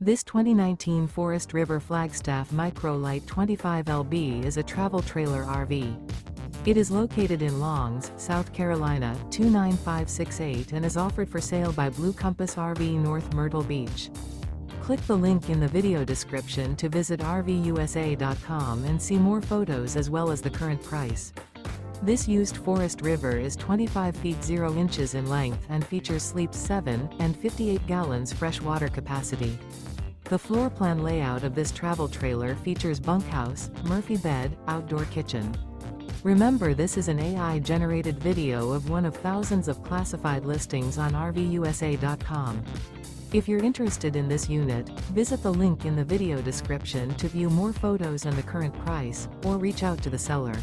This 2019 Forest River Flagstaff Micro Lite 25LB is a travel trailer RV. It is located in Longs, South Carolina 29568 and is offered for sale by Blue Compass RV North Myrtle Beach. Click the link in the video description to visit RVUSA.com and see more photos as well as the current price. This used Forest River is 25 feet 0 inches in length and features sleeps 7 and 58 gallons fresh water capacity. The floor plan layout of this travel trailer features bunkhouse, Murphy bed, outdoor kitchen. Remember, this is an AI-generated video of one of thousands of classified listings on RVUSA.com. If you're interested in this unit, visit the link in the video description to view more photos and the current price, or reach out to the seller.